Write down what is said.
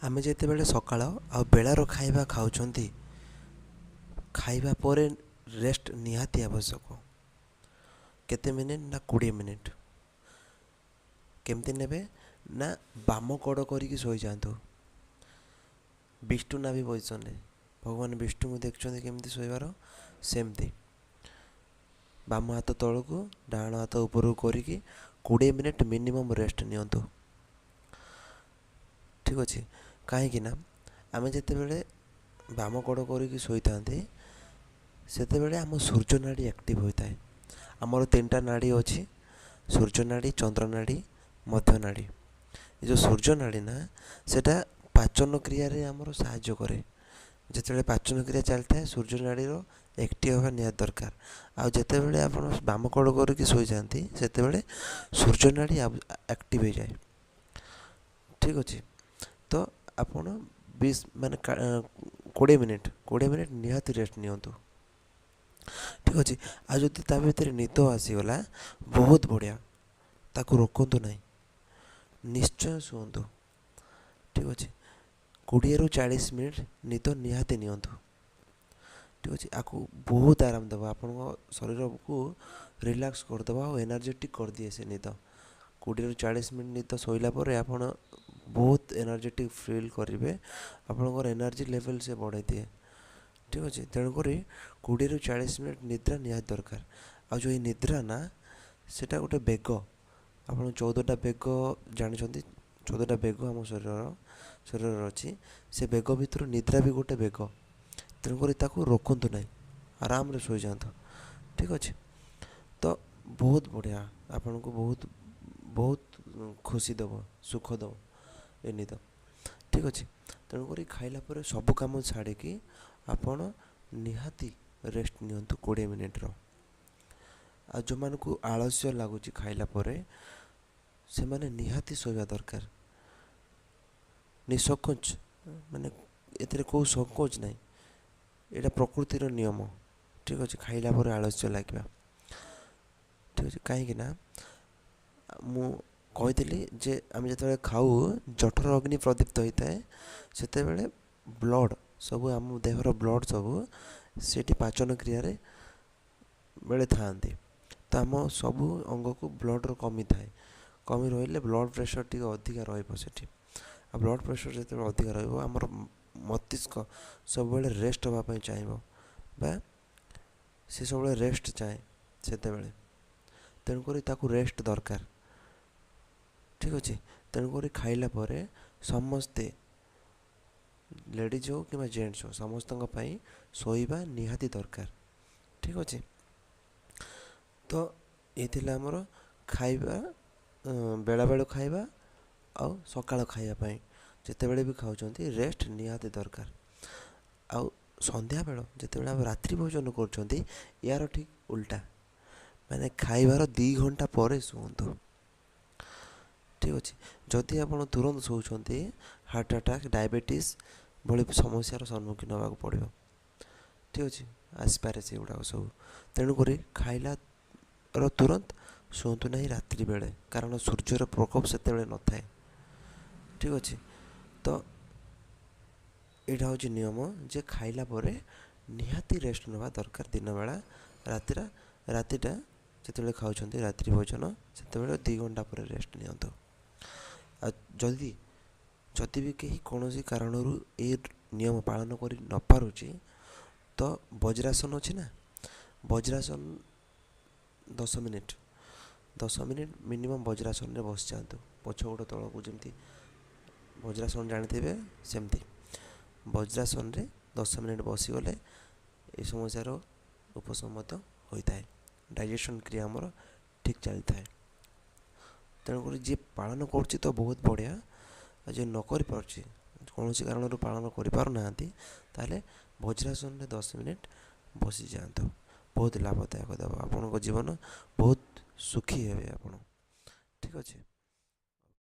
ଆମେ ଯେତେବେଳେ ସକାଳ ଆଉ ବେଳାର ଖାଇବା ଖାଉଛନ୍ତି, ଖାଇବା ପରେ ରେଷ୍ଟ ନିହାତି ଆବଶ୍ୟକ। କେତେ ମିନିଟ୍ ନା 20 ମିନିଟ୍। କେମିତି ନେବେ ନା ବାମ କଡ଼ କରିକି ଶୋଇଯାଆନ୍ତୁ। ବିଷ୍ଣୁ ନାଭି ପୋଜିସନ୍ରେ ଭଗବାନ ବିଷ୍ଣୁଙ୍କୁ ଦେଖୁଛନ୍ତି କେମିତି ଶୋଇବାର, ସେମିତି ବାମ ହାତ ତଳକୁ ଡାହାଣ ହାତ ଉପରକୁ କରିକି 20 ମିନିଟ୍ ମିନିମମ୍ ରେଷ୍ଟ ନିଅନ୍ତୁ। ଠିକ୍ ଅଛି। କାହିଁକି ନା ଆମେ ଯେତେବେଳେ ବାମ କଡ଼ କରିକି ଶୋଇଥାନ୍ତି, ସେତେବେଳେ ଆମ ସୂର୍ଯ୍ୟ ନାଡ଼ି ଆକ୍ଟିଭ୍ ହୋଇଥାଏ। ଆମର 3ଟା ନାଡ଼ି ଅଛି, ସୂର୍ଯ୍ୟ ନାଡ଼ି, ଚନ୍ଦ୍ର ନାଡ଼ି, ମଧ୍ୟ ନାଡ଼ି। ଏ ଯେଉଁ ସୂର୍ଯ୍ୟ ନାଡ଼ି ନା, ସେଇଟା ପାଚନ କ୍ରିୟାରେ ଆମର ସାହାଯ୍ୟ କରେ। ଯେତେବେଳେ ପାଚନ କ୍ରିୟା ଚାଲିଥାଏ, ସୂର୍ଯ୍ୟ ନାଡ଼ୀର ଆକ୍ଟିଭ୍ ହେବା ନିହାତି ଦରକାର। ଆଉ ଯେତେବେଳେ ଆପଣ ବାମ କଡ଼ କରିକି ଶୋଇଯାଆନ୍ତି, ସେତେବେଳେ ସୂର୍ଯ୍ୟ ନାଡ଼ି ଆକ୍ଟିଭ୍ ହୋଇଯାଏ। ଠିକ୍ ଅଛି। ତ ଆପଣ 20 ମିନିଟ୍ ନିହାତି ରେଷ୍ଟ ନିଅନ୍ତୁ। ଠିକ୍ ଅଛି। ଆଉ ଯଦି ତା ଭିତରେ ନିଦ ଆସିଗଲା, ବହୁତ ବଢ଼ିଆ, ତାକୁ ରୋକନ୍ତୁ ନାହିଁ, ନିଶ୍ଚୟ ଶୁଅନ୍ତୁ। ଠିକ୍ ଅଛି। 20ରୁ 40 ମିନିଟ୍ ନିଦ ନିହାତି ନିଅନ୍ତୁ। ଠିକ୍ ଅଛି। ଆକୁ ବହୁତ ଆରାମ ଦେବ, ଆପଣଙ୍କ ଶରୀରକୁ ରିଲାକ୍ସ କରିଦେବ ଆଉ ଏନର୍ଜେଟିକ୍ କରିଦିଏ ସେ ନିଦ। 20ରୁ 40 ମିନିଟ୍ ନିଦ ଶୋଇଲା ପରେ ଆପଣ ବହୁତ ଏନର୍ଜେଟିକ୍ ଫିଲ୍ କରିବେ, ଆପଣଙ୍କର ଏନର୍ଜି ଲେଭେଲ୍ ସେ ବଢ଼ାଇ ଦିଏ। ଠିକ୍ ଅଛି। ତେଣୁକରି 20ରୁ 40 ମିନିଟ୍ ନିଦ୍ରା ନିହାତି ଦରକାର। ଆଉ ଯେଉଁ ଏଇ ନିଦ୍ରା ନା, ସେଇଟା ଗୋଟେ ବେଗ। ଆପଣ 14ଟା ବେଗ ଜାଣିଛନ୍ତି, 14ଟା ବେଗ ଆମ ଶରୀରର ଅଛି। ସେ ବେଗ ଭିତରୁ ନିଦ୍ରା ବି ଗୋଟେ ବେଗ। ତେଣୁକରି ତାକୁ ରୋକନ୍ତୁ ନାହିଁ, ଆରାମରେ ଶୋଇଯାଆନ୍ତୁ। ଠିକ୍ ଅଛି। ତ ବହୁତ ବଢ଼ିଆ, ଆପଣଙ୍କୁ ବହୁତ ବହୁତ ଖୁସି ଦେବ, ସୁଖ ଦେବ ଏ ନିଦ। ଠିକ୍ ଅଛି। ତେଣୁକରି ଖାଇଲା ପରେ ସବୁ କାମ ଛାଡ଼ିକି ଆପଣ ନିହାତି ରେଷ୍ଟ ନିଅନ୍ତୁ 20 ମିନିଟ୍ର। ଆଉ ଯେଉଁମାନଙ୍କୁ ଆଳସ୍ୟ ଲାଗୁଛି ଖାଇଲା ପରେ, ସେମାନେ ନିହାତି ଶୋଇବା ଦରକାର। ନିସଂକୋଚ, ମାନେ ଏଥିରେ କେଉଁ ସଂକୋଚ ନାହିଁ, ଏଇଟା ପ୍ରକୃତିର ନିୟମ। ଠିକ୍ ଅଛି। ଖାଇଲା ପରେ ଆଳସ୍ୟ ଲାଗିବା। ଠିକ୍ ଅଛି। କାହିଁକି ନା ମୁଁ କହିଥିଲି ଯେ ଆମେ ଯେତେବେଳେ ଖାଉ, ଜଠର ଅଗ୍ନି ପ୍ରଦୀପ୍ତ ହୋଇଥାଏ, ସେତେବେଳେ ବ୍ଲଡ଼ ସବୁ, ଆମ ଦେହର ବ୍ଲଡ଼ ସବୁ ସେଇଠି ପାଚନ କ୍ରିୟାରେ ବେଳେ ଥାଆନ୍ତି। ତ ଆମ ସବୁ ଅଙ୍ଗକୁ ବ୍ଲଡ଼ର କମି ଥାଏ। କମି ରହିଲେ ବ୍ଲଡ଼ ପ୍ରେସର୍ ଟିକେ ଅଧିକା ରହିବ ସେଠି। ଆଉ ବ୍ଲଡ଼ ପ୍ରେସର୍ ଯେତେବେଳେ ଅଧିକା ରହିବ, ଆମର ମସ୍ତିଷ୍କ ସବୁବେଳେ ରେଷ୍ଟ ହେବା ପାଇଁ ଚାହିଁବ, ବା ସେ ସବୁବେଳେ ରେଷ୍ଟ ଚାହେଁ ସେତେବେଳେ। ତେଣୁକରି ତାକୁ ରେଷ୍ଟ ଦରକାର। ଠିକ୍ ଅଛି। ତେଣୁକରି ଖାଇଲା ପରେ ସମସ୍ତେ, ଲେଡ଼ିଜ୍ ହଉ କିମ୍ବା ଜେଣ୍ଟସ୍ ହଉ, ସମସ୍ତଙ୍କ ପାଇଁ ଶୋଇବା ନିହାତି ଦରକାର। ଠିକ୍ ଅଛି। ତ ଏ ଥିଲା ଆମର ଖାଇବା, ବେଳାବେଳ ଖାଇବା ଆଉ ସକାଳ ଖାଇବା ପାଇଁ ଯେତେବେଳେ ବି ଖାଉଛନ୍ତି, ରେଷ୍ଟ ନିହାତି ଦରକାର। ଆଉ ସନ୍ଧ୍ୟାବେଳ ଯେତେବେଳେ ଆମେ ରାତ୍ରି ଭୋଜନ କରୁଛନ୍ତି, ୟାର ଠିକ୍ ଉଲ୍ଟା, ମାନେ ଖାଇବାର 2 ଘଣ୍ଟା ପରେ ଶୁଅନ୍ତୁ। ଠିକ୍ ଅଛି। ଯଦି ଆପଣ ତୁରନ୍ତ ଶୋଉଛନ୍ତି, ହାର୍ଟ ଆଟାକ୍, ଡାଇବେଟିସ୍ ଭଳି ସମସ୍ୟାର ସମ୍ମୁଖୀନ ହେବାକୁ ପଡ଼ିବ। ଠିକ୍ ଅଛି। ଆସିପାରେ ସେଗୁଡ଼ାକ ସବୁ। ତେଣୁକରି ଖାଇଲାର ତୁରନ୍ତ ଶୁଅନ୍ତୁ ନାହିଁ ରାତ୍ରି ବେଳେ, କାରଣ ସୂର୍ଯ୍ୟର ପ୍ରକୋପ ସେତେବେଳେ ନଥାଏ। ଠିକ୍ ଅଛି। ତ ଏଇଟା ହେଉଛି ନିୟମ ଯେ ଖାଇଲା ପରେ ନିହାତି ରେଷ୍ଟ ନେବା ଦରକାର ଦିନବେଳା। ରାତିଟା ଯେତେବେଳେ ଖାଉଛନ୍ତି ରାତ୍ରି ଭୋଜନ, ସେତେବେଳେ 2 ଘଣ୍ଟା ପରେ ରେଷ୍ଟ ନିଅନ୍ତୁ। ଆଉ ଯଦି ବି କେହି କୌଣସି କାରଣରୁ ଏ ନିୟମ ପାଳନ କରି ନପାରୁଛି, ତ ବଜ୍ରାସନ ଅଛି ନା, ବଜ୍ରାସନ 10 ମିନିଟ୍ ମିନିମମ୍ ବଜ୍ରାସନରେ ବସିଯାଆନ୍ତୁ। ପଛ ଗୋଡ଼ ତଳକୁ, ଯେମିତି ବଜ୍ରାସନ ଜାଣିଥିବେ ସେମିତି ବଜ୍ରାସନରେ 10 ମିନିଟ୍ ବସିଗଲେ ଏ ସମସ୍ୟାର ଉପଶମ ମଧ୍ୟ ହୋଇଥାଏ। ଡାଇଜେସନ୍ କ୍ରିୟା ଆମର ଠିକ୍ ଚାଲିଥାଏ। ତେଣୁକରି ଯିଏ ପାଳନ କରୁଛି ତ ବହୁତ ବଢ଼ିଆ, ଆଉ ଯିଏ ନ କରିପାରୁଛି, କୌଣସି କାରଣରୁ ପାଳନ କରିପାରୁନାହାନ୍ତି, ତାହେଲେ ବଜ୍ରାସନରେ 10 ମିନିଟ୍ ବସିଯାଆନ୍ତୁ। ବହୁତ ଲାଭଦାୟକ ଦେବ, ଆପଣଙ୍କ ଜୀବନ ବହୁତ ସୁଖୀ ହେବେ ଆପଣ। ଠିକ୍ ଅଛି।